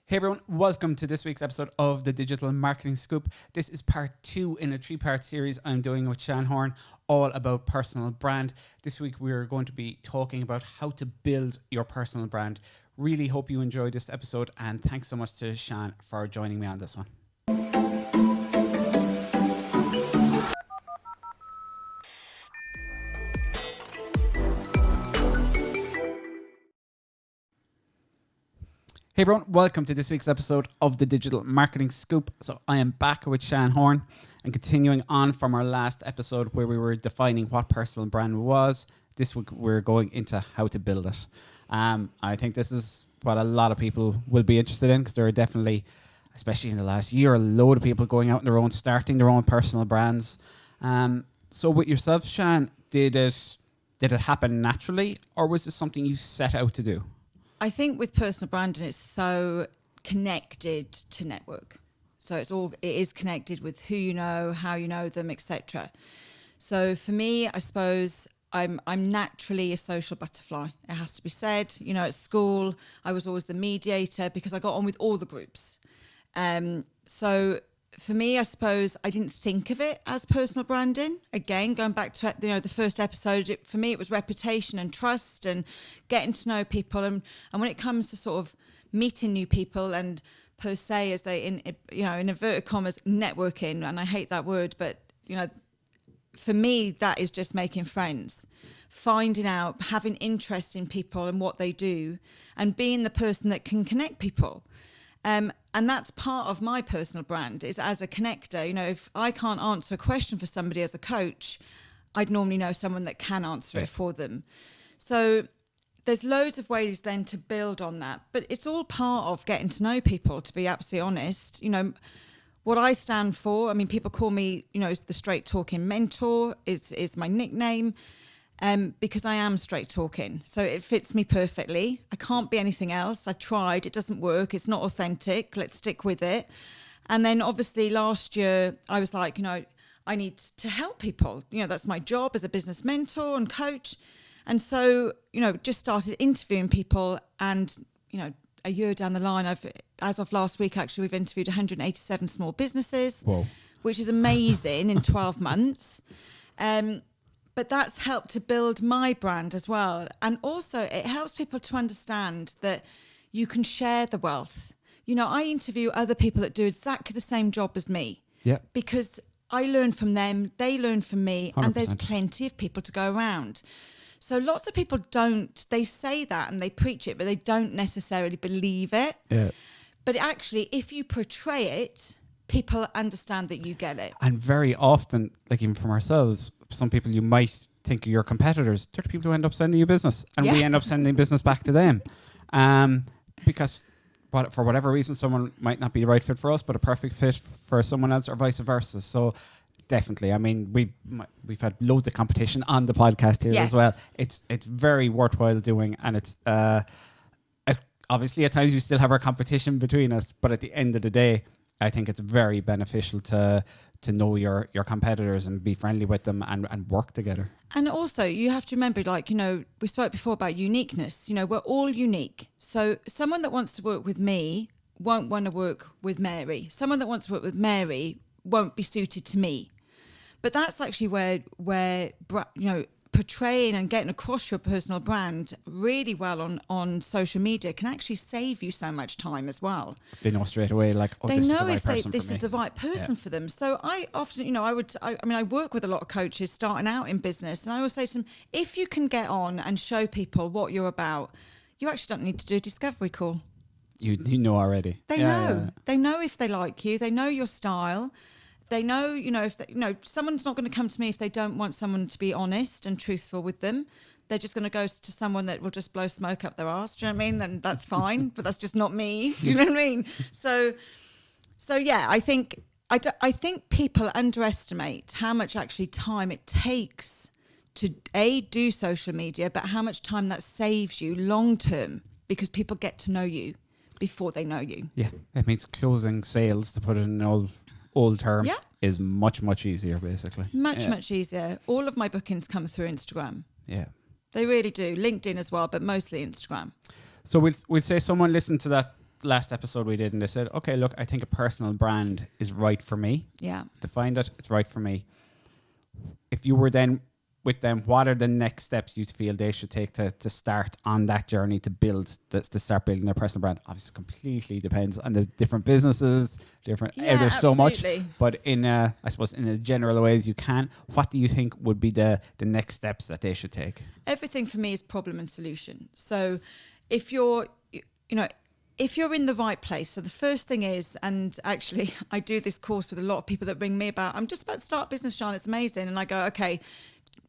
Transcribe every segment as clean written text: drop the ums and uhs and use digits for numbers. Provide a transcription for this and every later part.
Hey everyone, welcome to this week's episode of the Digital Marketing Scoop. This is part 2 in a 3-part series I'm doing with Sian Horn, all about personal brand. This week we're going to be talking about how to build your personal brand. Really hope you enjoyed this episode, and thanks so much to Sian for joining me on this one. Hey everyone, welcome to this week's episode of the Digital Marketing Scoop. So I am back with Sian Horn and continuing on from our last episode where we were defining what personal brand was. This week we're going into how to build it. I think this is what a lot of people will be interested in, because there are definitely, especially in the last year, a load of people going out on their own, starting their own personal brands. So with yourself, Sian, did it happen naturally, or was this something you set out to do? I think with personal branding, it's so connected to network. So it is connected with who you know, how you know them, etc. So for me, I suppose I'm naturally a social butterfly. It has to be said. You know, at school, I was always the mediator because I got on with all the groups. So for me, I suppose I didn't think of it as personal branding. Again, going back to the first episode, for me, it was reputation and trust and getting to know people. And when it comes to sort of meeting new people and per se, as they in inverted commas, networking, and I hate that word, but for me, that is just making friends, finding out, having interest in people and what they do, and being the person that can connect people. And that's part of my personal brand, is as a connector. You know, if I can't answer a question for somebody as a coach, I'd normally know someone that can answer it for them. So there's loads of ways then to build on that, but it's all part of getting to know people, to be absolutely honest. You know, what I stand for, I mean, people call me, the straight talking mentor is my nickname. Because I am straight talking. So it fits me perfectly. I can't be anything else. I've tried. It doesn't work. It's not authentic. Let's stick with it. And then obviously last year I was like, I need to help people. That's my job as a business mentor and coach. And so, just started interviewing people, and, a year down the line, as of last week, actually, we've interviewed 187 small businesses. Whoa. Which is amazing in 12 months. But that's helped to build my brand as well. And also it helps people to understand that you can share the wealth. I interview other people that do exactly the same job as me. Yeah. Because I learn from them, they learn from me, 100%. And there's plenty of people to go around. So lots of people they say that and they preach it, but they don't necessarily believe it. Yeah. But actually, if you portray it, people understand that you get it. And very often, like even from ourselves, some people you might think are your competitors, they're the people who end up sending you business, and we end up sending business back to them. Because for whatever reason, someone might not be the right fit for us, but a perfect fit for someone else, or vice versa. So definitely, I mean, we've had loads of competition on the podcast here as well. It's very worthwhile doing, and it's obviously at times we still have our competition between us, but at the end of the day, I think it's very beneficial to know your competitors and be friendly with them and work together. And also you have to remember, we spoke before about uniqueness. We're all unique. So someone that wants to work with me won't want to work with Mary. Someone that wants to work with Mary won't be suited to me. But that's actually where portraying and getting across your personal brand really well on social media can actually save you so much time as well. They know straight away, they know if this is the right person for them. So I often, I work with a lot of coaches starting out in business, and I always say to them, if you can get on and show people what you're about, you actually don't need to do a discovery call. You know already. They know. Yeah. They know if they like you. They know your style. They know, if someone's not going to come to me if they don't want someone to be honest and truthful with them. They're just going to go to someone that will just blow smoke up their arse. Do you know what I mean? And that's fine, but that's just not me. Do you know what I mean? So yeah, I think people underestimate how much actually time it takes to do social media, but how much time that saves you long term, because people get to know you before they know you. Yeah, it means closing sales, to put it in an old term, is much, much easier, basically. Much easier. All of my bookings come through Instagram. Yeah. They really do. LinkedIn as well, but mostly Instagram. So we'll say someone listened to that last episode we did, and they said, okay, look, I think a personal brand is right for me. Yeah. Defined it, it's right for me. If you were then with them, what are the next steps you feel they should take to start on that journey to start building their personal brand? Obviously, completely depends on the different businesses, there's absolutely. so much. But I suppose in a general ways you can. What do you think would be the next steps that they should take? Everything for me is problem and solution. So if you're in the right place, so the first thing is, and actually I do this course with a lot of people that ring me about, I'm just about to start a business, Sian, it's amazing. And I go, okay,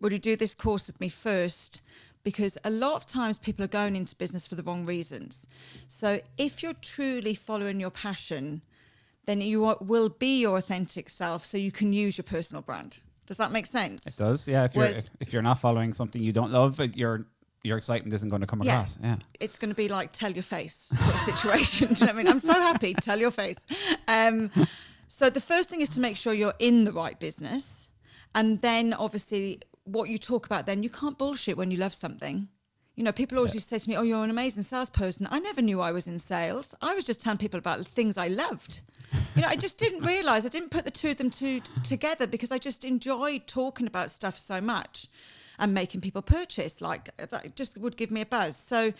would you do this course with me first? Because a lot of times people are going into business for the wrong reasons. So if you're truly following your passion, then you will be your authentic self, so you can use your personal brand. Does that make sense? It does, yeah. If you're not following something you don't love, your excitement isn't going to come across. Yeah. It's going to be like tell your face sort of situation. Do you know what I mean? I'm so happy, tell your face. So the first thing is to make sure you're in the right business. And then obviously what you talk about then, you can't bullshit when you love something. You know, people always used to say to me, oh, you're an amazing salesperson. I never knew I was in sales. I was just telling people about the things I loved. You know, I just didn't realise. I didn't put the two of them together because I just enjoyed talking about stuff so much and making people purchase. Like, that just would give me a buzz. So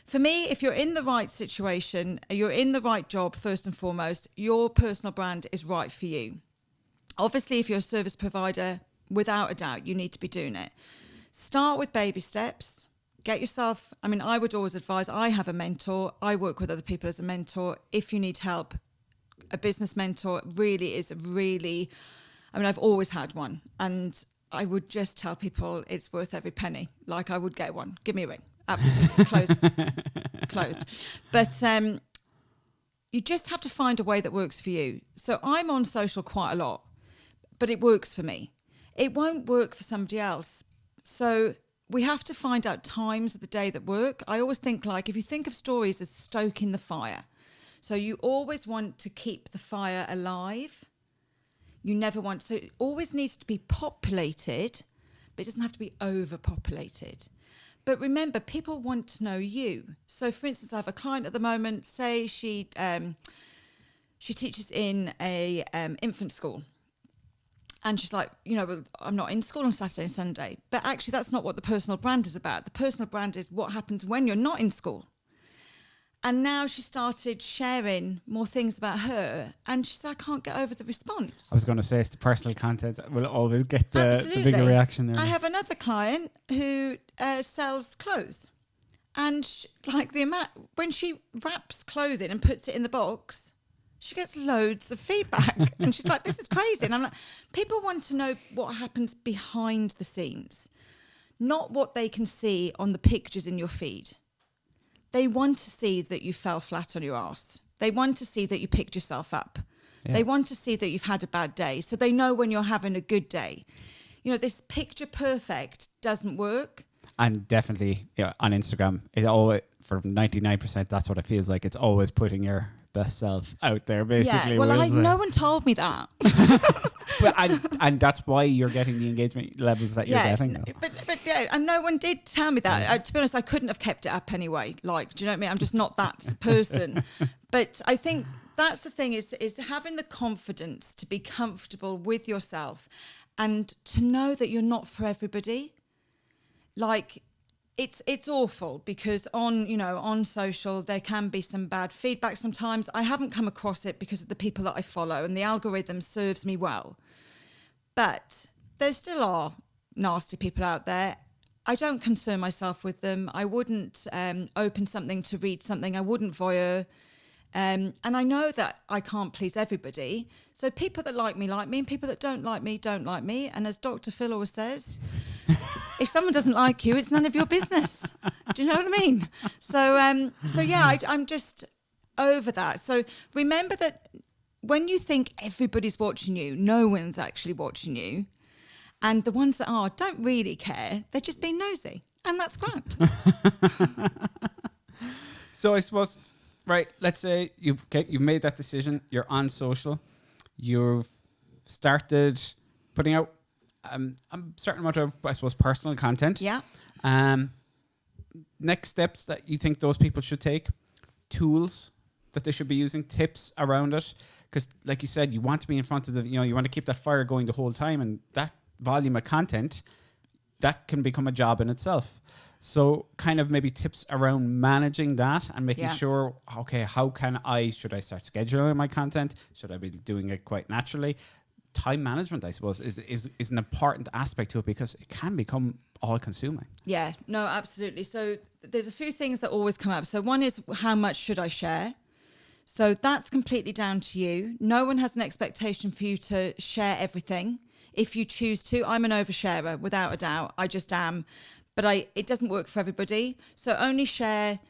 for me, if you're in the right situation, you're in the right job, first and foremost, your personal brand is right for you. Obviously, if you're a service provider, without a doubt, you need to be doing it. Start with baby steps. Get yourself, I mean, I would always advise, I have a mentor. I work with other people as a mentor. If you need help, a business mentor I've always had one. And I would just tell people it's worth every penny. Like, I would get one. Give me a ring. Absolutely. Closed. But you just have to find a way that works for you. So I'm on social quite a lot, but it works for me. It won't work for somebody else. So we have to find out times of the day that work. I always think, like, if you think of stories as stoking the fire. So you always want to keep the fire alive. You never want, so it always needs to be populated, but it doesn't have to be overpopulated. But remember, people want to know you. So for instance, I have a client at the moment, say she teaches in a infant school. And she's like, you know, well, I'm not in school on Saturday and Sunday. But actually, that's not what the personal brand is about. The personal brand is what happens when you're not in school. And now she started sharing more things about her. And she said, I can't get over the response. I was going to say, it's the personal content will always get the bigger reaction there. I have another client who sells clothes. And when she wraps clothing and puts it in the box, she gets loads of feedback. And she's like, this is crazy. And I'm like, people want to know what happens behind the scenes, not what they can see on the pictures in your feed. They want to see that you fell flat on your ass. They want to see that you picked yourself up. Yeah. They want to see that you've had a bad day, so they know when you're having a good day. You know, this picture perfect doesn't work. And definitely, on Instagram, it always, for 99%, that's what it feels like. It's always putting your best self out there, basically. Yeah, well, no one told me that. and that's why you're getting the engagement levels that you're getting. But and no one did tell me that. To be honest, I couldn't have kept it up anyway. Like, do you know what I mean? I'm just not that person. But I think that's the thing, is having the confidence to be comfortable with yourself and to know that you're not for everybody. Like, it's awful because on social there can be some bad feedback sometimes. I haven't come across it because of the people that I follow, and the algorithm serves me well. But there still are nasty people out there. I don't concern myself with them. I wouldn't open something to read something. I wouldn't voyeur. And I know that I can't please everybody. So people that like me, and people that don't like me, don't like me. And as Dr. Phil always says, if someone doesn't like you, it's none of your business. Do you know what I mean? So I'm just over that. So remember that when you think everybody's watching you, no one's actually watching you. And the ones that are don't really care. They're just being nosy. And that's grand. So I suppose, right, let's say you've made that decision. You're on social. You've started putting out a certain amount of, I suppose, personal content. Yeah. Next steps that you think those people should take, tools that they should be using, tips around it. Because like you said, you want to be in front of the, you want to keep that fire going the whole time, and that volume of content, that can become a job in itself. So kind of maybe tips around managing that and making sure, okay, should I start scheduling my content? Should I be doing it quite naturally? Time management, I suppose, is an important aspect to it, because it can become all consuming. Yeah, no, absolutely. So there's a few things that always come up. So one is, how much should I share? So that's completely down to you. No one has an expectation for you to share everything. If you choose to, I'm an oversharer without a doubt. I just am. But it doesn't work for everybody. So only share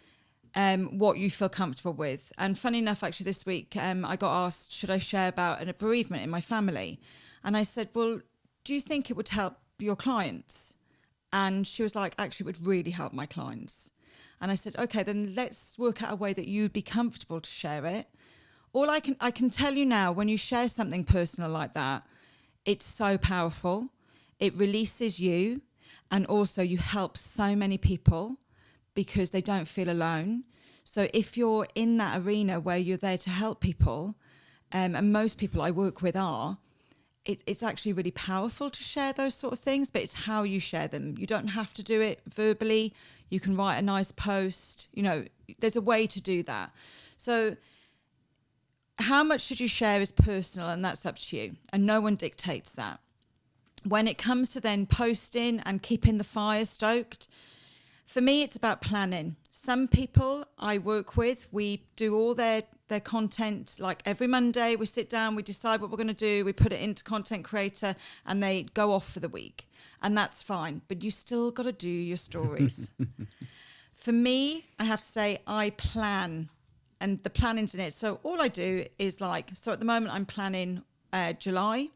what you feel comfortable with. And funny enough, actually this week, I got asked, should I share about a bereavement in my family? And I said, well, do you think it would help your clients? And she was like, actually, it would really help my clients. And I said, okay, then let's work out a way that you'd be comfortable to share it. All I can tell you now, when you share something personal like that, it's so powerful. It releases you. And also you help so many people because they don't feel alone. So if you're in that arena where you're there to help people, and most people I work with are, it's actually really powerful to share those sort of things, but it's how you share them. You don't have to do it verbally. You can write a nice post. There's a way to do that. So how much should you share is personal, and that's up to you. And no one dictates that. When it comes to then posting and keeping the fire stoked, for me, it's about planning. Some people I work with, we do all their content, like every Monday, we sit down, we decide what we're going to do, we put it into Content Creator, and they go off for the week. And that's fine, but you still got to do your stories. For me, I have to say, I plan, and the planning's in it. So all I do is so at the moment I'm planning July,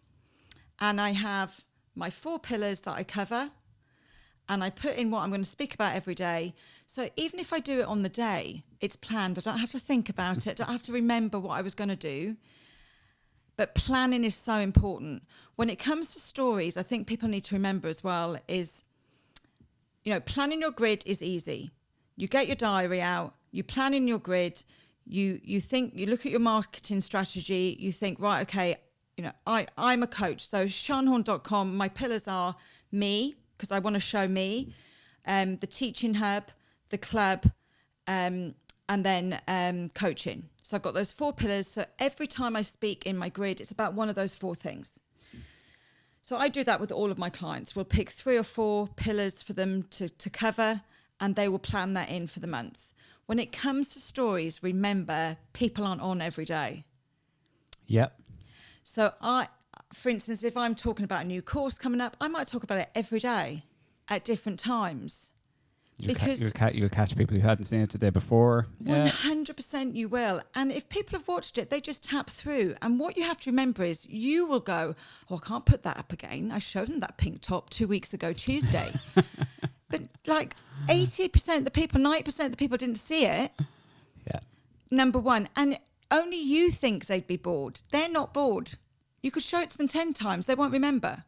and I have my 4 pillars that I cover, and I put in what I'm going to speak about every day. So even if I do it on the day, it's planned. I don't have to think about it. I don't have to remember what I was going to do. But planning is so important. When it comes to stories, I think people need to remember as well is, planning your grid is easy. You get your diary out, you plan in your grid, you look at your marketing strategy, you think, right, okay, I'm a coach. So sianhorn.com, my pillars are me, because I want to show me, the teaching hub, the club, and then coaching. So I've got those 4 pillars. So every time I speak in my grid, it's about one of those 4 things. So I do that with all of my clients. We'll pick 3 or 4 pillars for them to cover, and they will plan that in for the month. When it comes to stories, remember, people aren't on every day. Yep. So for instance, if I'm talking about a new course coming up, I might talk about it every day at different times. You'll catch people who hadn't seen it the day before. 100% you will. And if people have watched it, they just tap through. And what you have to remember is you will go, I can't put that up again. I showed them that pink top 2 weeks ago, Tuesday. But 80% of the people, 90% of the people didn't see it. Yeah. Number one. And only you think they'd be bored. They're not bored. You could show it to them 10 times. They won't remember.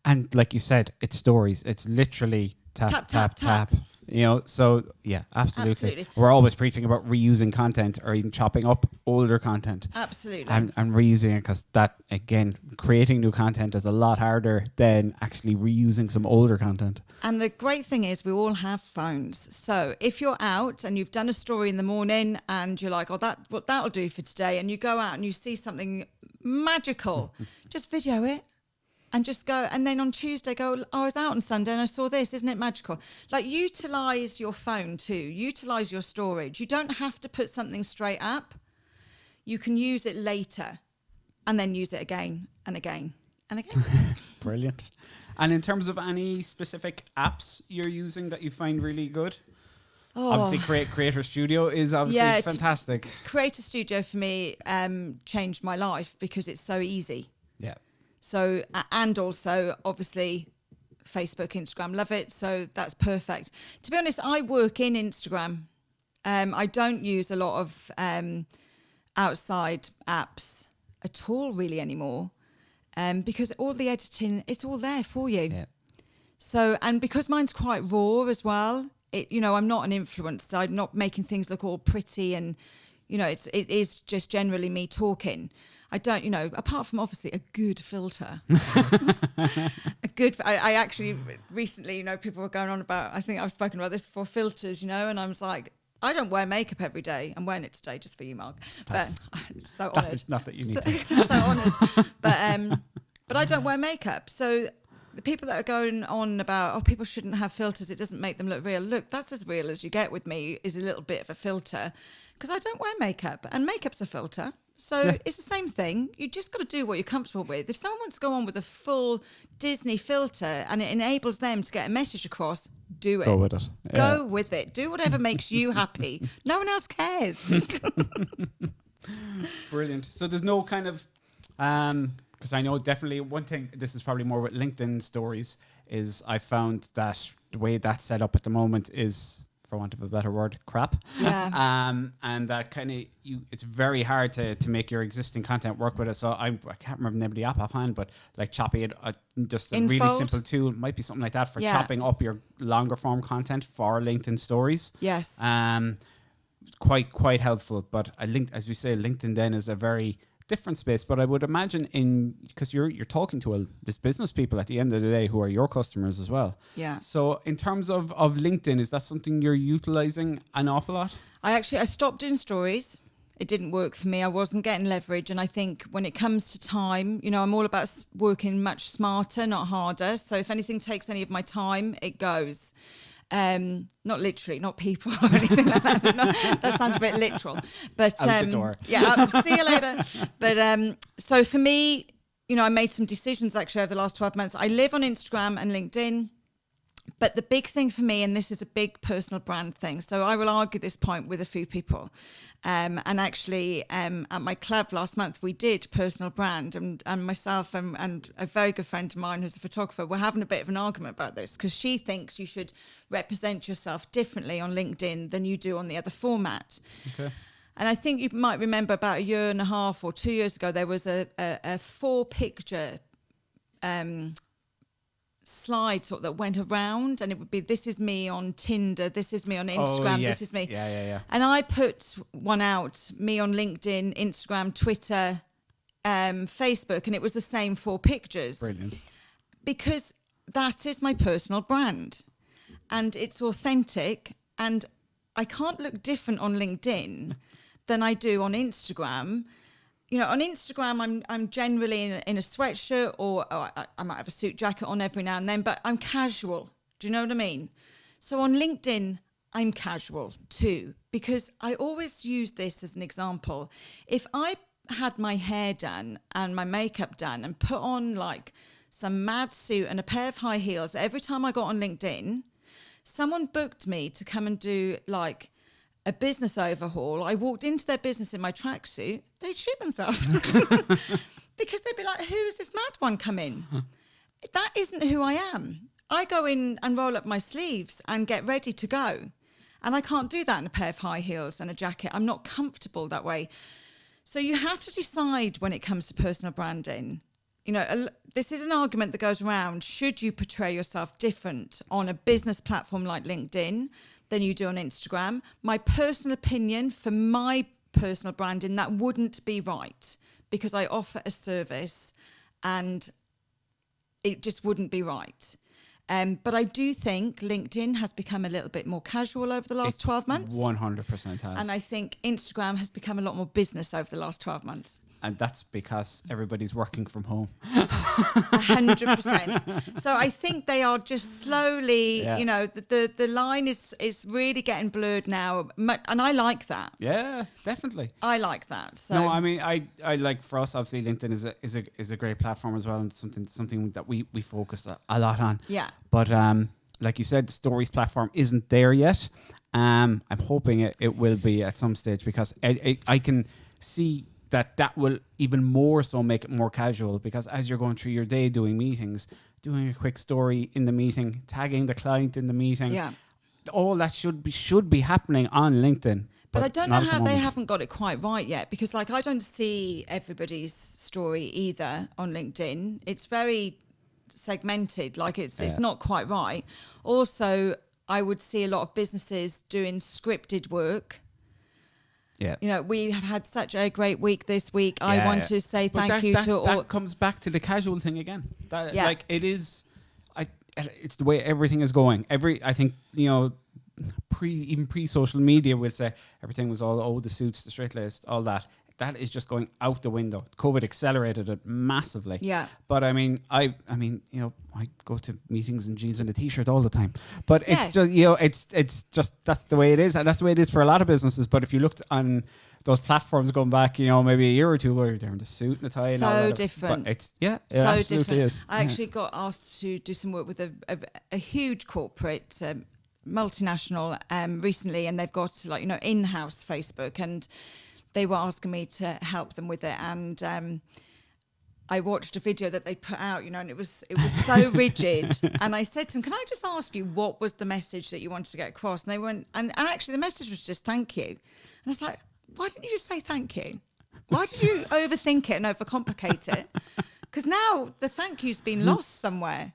And like you said, it's stories. It's literally tap, tap, tap. So yeah, absolutely. We're always preaching about reusing content or even chopping up older content. Absolutely. And reusing it, because that, again, creating new content is a lot harder than actually reusing some older content. And the great thing is we all have phones. So if you're out and you've done a story in the morning and you're like, that'll do for today, and you go out and you see something magical, just video it. And just go, and then on Tuesday go, I was out on Sunday and I saw this, isn't it magical? Utilise your phone too, utilise your storage. You don't have to put something straight up. You can use it later and then use it again and again and again. Brilliant. And in terms of any specific apps you're using that you find really good? Obviously, Creator Studio is obviously fantastic. Creator Studio for me changed my life because it's so easy. Yeah. So, and also, obviously, Facebook, Instagram, love it. So that's perfect. To be honest, I work in Instagram. I don't use a lot of outside apps at all really anymore because all the editing, it's all there for you. Yeah. So, and because mine's quite raw as well, I'm not an influencer. I'm not making things look all pretty and, it is just generally me talking. I don't, apart from obviously a good filter. I actually recently, people were going on about, I think I've spoken about this before, filters, and I was like, I don't wear makeup every day. I'm wearing it today just for you, Mark. But I'm so honoured. Not that you need to. So honoured. But I don't wear makeup. So the people that are going on about, people shouldn't have filters, it doesn't make them look real. Look, that's as real as you get with me, is a little bit of a filter, because I don't wear makeup, and makeup's a filter. So it's the same thing. You just got to do what you're comfortable with. If someone wants to go on with a full Disney filter and it enables them to get a message across, do it. Go with it. Go with it. Do whatever makes you happy. No one else cares. Brilliant. So there's no kind of, because I know definitely one thing, this is probably more with LinkedIn stories, is I found that the way that's set up at the moment is, for want of a better word, crap. Yeah. And that kind of, it's very hard to make your existing content work with it. So I can't remember the name of the app offhand, but like Choppy, just a really simple tool, might be something like that for chopping up your longer form content for LinkedIn stories. Yes. Quite helpful. But as we say, LinkedIn then is a very different space, but I would imagine because you're talking to this business people at the end of the day who are your customers as well. Yeah. So in terms of LinkedIn, is that something you're utilizing an awful lot? I stopped doing stories. It didn't work for me. I wasn't getting leverage. And I think when it comes to time, I'm all about working much smarter, not harder. So if anything takes any of my time, it goes. Not literally, not people or anything like that. That sounds a bit literal, but out the door. See you later. But so for me, I made some decisions actually over the last 12 months. I live on Instagram and LinkedIn, but the big thing for me, and this is a big personal brand thing, so I will argue this point with a few people. And actually, at my club last month, we did personal brand, and myself and a very good friend of mine who's a photographer, we're having a bit of an argument about this, because she thinks you should represent yourself differently on LinkedIn than you do on the other format. Okay. And I think you might remember about a year and a half or 2 years ago, there was a 4-picture slide sort that went around, and it would be, this is me on Tinder, this is me on Instagram, this is me. Yeah. And I put one out, me on LinkedIn, Instagram, Twitter, Facebook, and it was the same 4 pictures. Brilliant. Because that is my personal brand, and it's authentic, and I can't look different on LinkedIn than I do on Instagram. On Instagram, I'm generally in a sweatshirt, or I might have a suit jacket on every now and then, but I'm casual. Do you know what I mean? So on LinkedIn, I'm casual too, because I always use this as an example. If I had my hair done and my makeup done and put on like some mad suit and a pair of high heels, every time I got on LinkedIn, someone booked me to come and do like a business overhaul. I walked into their business in my tracksuit, they'd shoot themselves because they'd be like, who's this mad one come in? That isn't who I am. I go in and roll up my sleeves and get ready to go. And I can't do that in a pair of high heels and a jacket. I'm not comfortable that way. So you have to decide when it comes to personal branding. This is an argument that goes around. Should you portray yourself different on a business platform like LinkedIn than you do on Instagram? My personal opinion, for my personal branding, that wouldn't be right, because I offer a service and it just wouldn't be right. But I do think LinkedIn has become a little bit more casual over the last 12 months. 100% has. And I think Instagram has become a lot more business over the last 12 months. And that's because everybody's working from home. 100%. So I think they are just slowly, the line is really getting blurred now. And I like that. Yeah, definitely. I like that. So. No, I mean, I like, for us, obviously, LinkedIn is a great platform as well, and something that we focus a lot on. Yeah. But like you said, the stories platform isn't there yet. I'm hoping it will be at some stage, because I can see that will even more so make it more casual, because as you're going through your day doing meetings, doing a quick story in the meeting, tagging the client in the meeting, all that should be happening on LinkedIn. But I don't know how they haven't got it quite right yet, because like I don't see everybody's story either on LinkedIn. It's very segmented, like it's not quite right. Also, I would see a lot of businesses doing scripted work. Yeah. You know, we have had such a great week this week. I want to say thank you to all. That comes back to the casual thing again. Yeah. Like it is, it's the way everything is going. I think, you know, even pre-social media will say everything was all, the suits, the straight laced, all that. That is just going out the window. COVID accelerated it massively. Yeah. But I mean, you know, I go to meetings in jeans and a t-shirt all the time. But it's just, you know, it's just, that's the way it is. And that's the way it is for a lot of businesses. But if you looked on those platforms going back, you know, maybe a year or two, where they're in the suit and the tie and all that. So different. But it's, it so absolutely different. is. I actually got asked to do some work with a huge corporate, multinational recently, and they've got, like, you know, in-house Facebook, and they were asking me to help them with it. And I watched a video that they put out, you know, and it was so rigid. And I said to them, can I just ask you, what was the message that you wanted to get across? And they went, and actually the message was just thank you. And I was like, why didn't you just say thank you? Why did you overthink it and overcomplicate it? Because now the thank you's been lost somewhere.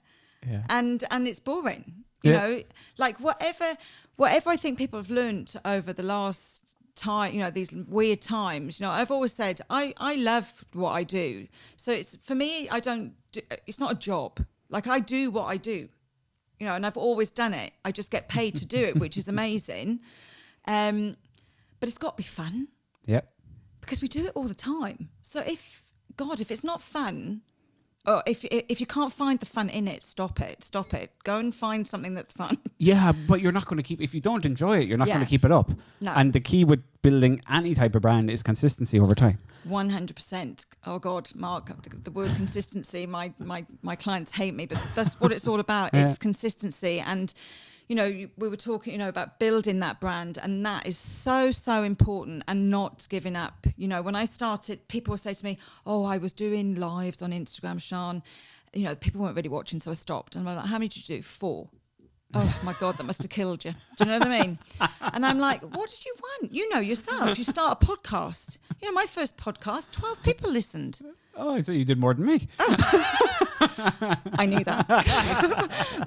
Yeah. And it's boring. You know, like whatever I think people have learned over the last time, you know, these weird times, you know, I've always said I love what I do. So it's, for me, it's not a job. Like, I do what I do, you know, and I've always done it. I just get paid to do it, which is amazing. But it's got to be fun. Yeah. Because we do it all the time. So if it's not fun, or if you can't find the fun in it, stop it. Go and find something that's fun. Yeah, but you're not going to keep, if you don't enjoy it, you're not going to keep it up. No. And the key with building any type of brand is consistency over time. 100%. Oh God, Mark, the word consistency, my clients hate me, but that's what it's all about. It's consistency. And, you know, we were talking, you know, about building that brand, and that is so, so important, and not giving up. You know, when I started, people would say to me, oh, I was doing lives on Instagram, Sian. You know, people weren't really watching, so I stopped. And I'm like, how many did you do? 4. Oh my God, that must have killed you. Do you know what I mean? And I'm like, what did you want? You know yourself. You start a podcast. You know, my first podcast, 12 people listened. Oh, I thought you did more than me. I knew that.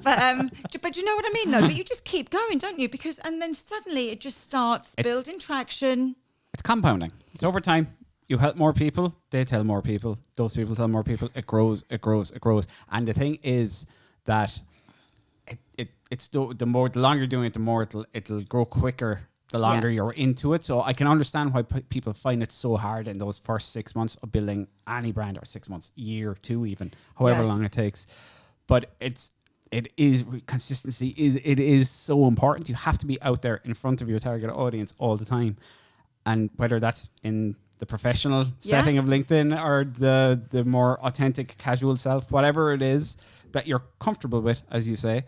But you know what I mean, though? But you just keep going, don't you? And then suddenly it just starts building traction. It's compounding. It's over time. You help more people, they tell more people, those people tell more people. It grows. And the thing is that it's the longer you're doing it, the more it'll grow quicker the longer you're into it. So I can understand why people find it so hard in those first 6 months of building any brand, or 6 months, year, 2 even, however long it takes. But consistency is so important. You have to be out there in front of your target audience all the time. And whether that's in the professional setting of LinkedIn or the more authentic, casual self, whatever it is that you're comfortable with, as you say.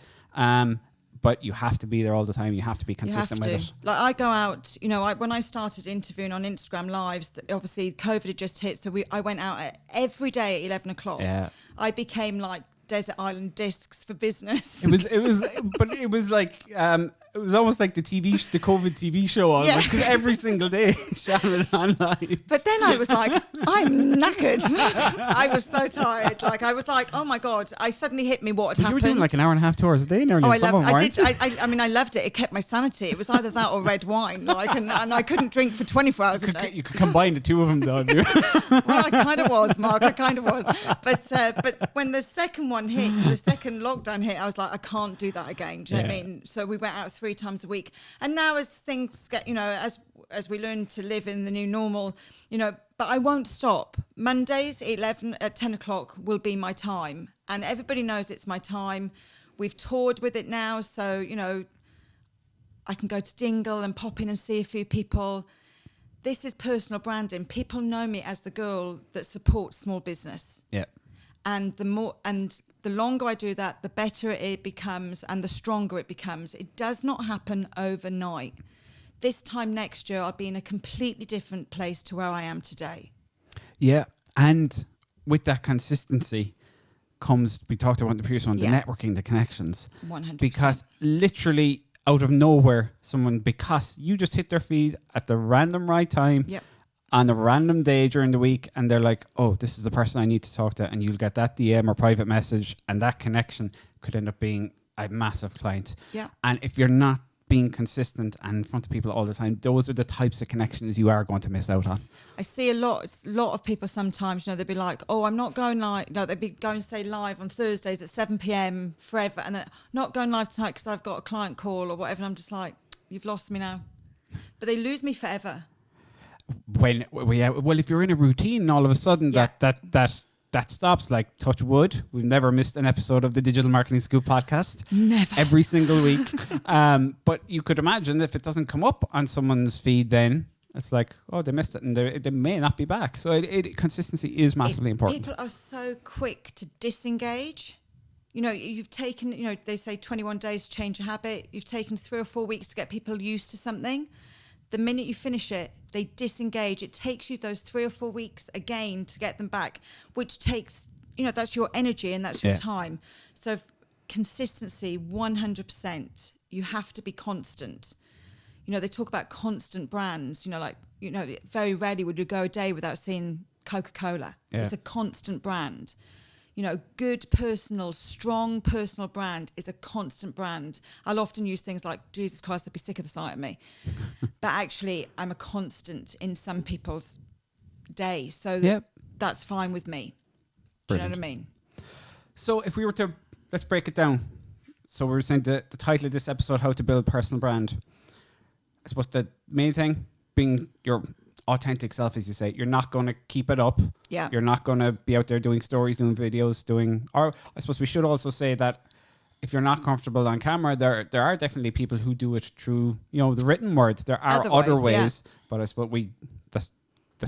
But you have to be there all the time. You have to be consistent with it. Like, I go out, you know, when I started interviewing on Instagram Lives, obviously COVID had just hit. So I went out every day at 11 o'clock. Yeah. I became like Desert Island Discs for business. It was almost like the COVID TV show on, because every single day Sian was on live. But then I was like, I'm knackered. I was so tired. Like, I was like, oh my God, I suddenly hit me what had happened. You were doing like an hour and a half, 2 hours a day nearly. I loved it. It kept my sanity. It was either that or red wine. Like, and I couldn't drink for 24 hours a day. You could combine the two of them, though. Well, I kind of was, Mark. I kind of was. But when the second one hit, the second lockdown hit, I was like, I can't do that again. Do you know what I mean? So we went out 3 times a week. And now as things get, you know, as we learn to live in the new normal, you know, but I won't stop. Mondays at 10 o'clock will be my time. And everybody knows it's my time. We've toured with it now. So, you know, I can go to Dingle and pop in and see a few people. This is personal branding. People know me as the girl that supports small business. Yeah. And the longer I do that, the better it becomes and the stronger it becomes. It does not happen overnight. This time next year, I'll be in a completely different place to where I am today. Yeah. And with that consistency comes, we talked about the previous one, the networking, the connections. 100%. Because literally out of nowhere, because you just hit their feed at the random right time. Yep. On a random day during the week, and they're like, oh, this is the person I need to talk to, and you'll get that DM or private message, and that connection could end up being a massive client. Yeah. And if you're not being consistent and in front of people all the time, those are the types of connections you are going to miss out on. I see a lot of people sometimes, they'll be like, oh, I'm not going live. No, they'll be going, say, live on Thursdays at 7 p.m. forever. And they're not going live tonight because I've got a client call or whatever. And I'm just like, you've lost me now. But they lose me forever. Well, if you're in a routine, all of a sudden that stops. Like, touch wood, we've never missed an episode of the Digital Marketing Scoop podcast. Never. Every single week. But you could imagine if it doesn't come up on someone's feed, then it's like, oh, they missed it, and they may not be back. So consistency is massively important. People are so quick to disengage. You've taken, they say 21 days to change a habit. You've taken 3 or 4 weeks to get people used to something. The minute you finish it, they disengage. It takes you those 3 or 4 weeks again to get them back, which takes, that's your energy and that's your time. So consistency, 100%. You have to be constant. They talk about constant brands, very rarely would you go a day without seeing Coca-Cola. Yeah. It's a constant brand. Good personal, strong personal brand is a constant brand. I'll often use things like, Jesus Christ, they'd be sick of the sight of me. But actually, I'm a constant in some people's day. So that's fine with me. Do you know what I mean? So if we were to, let's break it down. So we were saying the title of this episode, How to Build Personal Brand. I suppose the main thing being your authentic self, as you say. You're not going to keep it up. Yeah. You're not going to be out there doing stories, doing videos, or I suppose we should also say that if you're not comfortable on camera, there are definitely people who do it through, the written word. There are other ways, but I suppose that's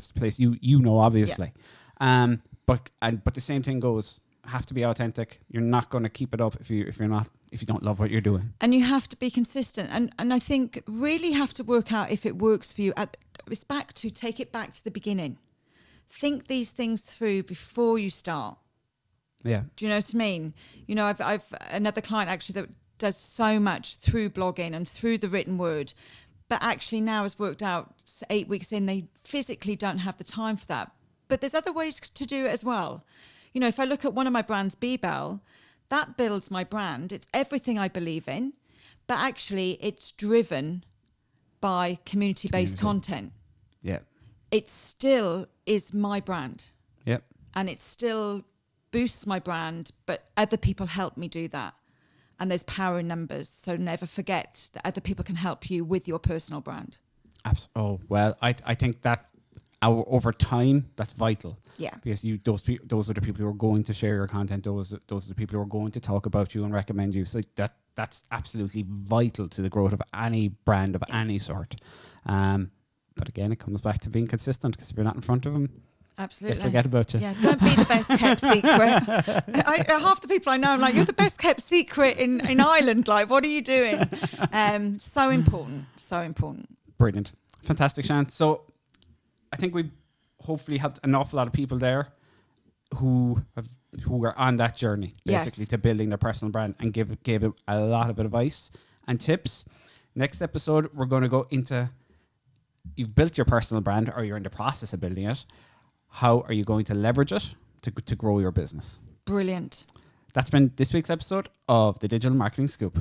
the place you know, obviously. Yeah. But the same thing goes. Have to be authentic. You're not going to keep it up if you don't love what you're doing. And you have to be consistent. And I think really have to work out if it works for you. It's take it back to the beginning. Think these things through before you start. Yeah. Do you know what I mean? I've another client actually that does so much through blogging and through the written word, but actually now has worked out 8 weeks in, they physically don't have the time for that. But there's other ways to do it as well. If I look at one of my brands, B-Bell, that builds my brand. It's everything I believe in, but actually it's driven by community-based content. Yeah. It still is my brand. Yep. And it still boosts my brand, but other people help me do that. And there's power in numbers. So never forget that other people can help you with your personal brand. Oh, well, I think that over time, that's vital. Yeah. Because those are the people who are going to share your content. Those are the people who are going to talk about you and recommend you. So that's absolutely vital to the growth of any brand of any sort. But again, it comes back to being consistent, because if you're not in front of them, absolutely, they forget about you. Yeah, don't be the best kept secret. Half the people I know, I'm like, you're the best kept secret in Ireland. Like, what are you doing? So important. So important. Brilliant. Fantastic, Sian. So I think we've hopefully helped an awful lot of people there who are on that journey, basically, to building their personal brand, and gave it a lot of advice and tips. Next episode, we're going to go into, you've built your personal brand, or you're in the process of building it. How are you going to leverage it to grow your business? Brilliant. That's been this week's episode of the Digital Marketing Scoop.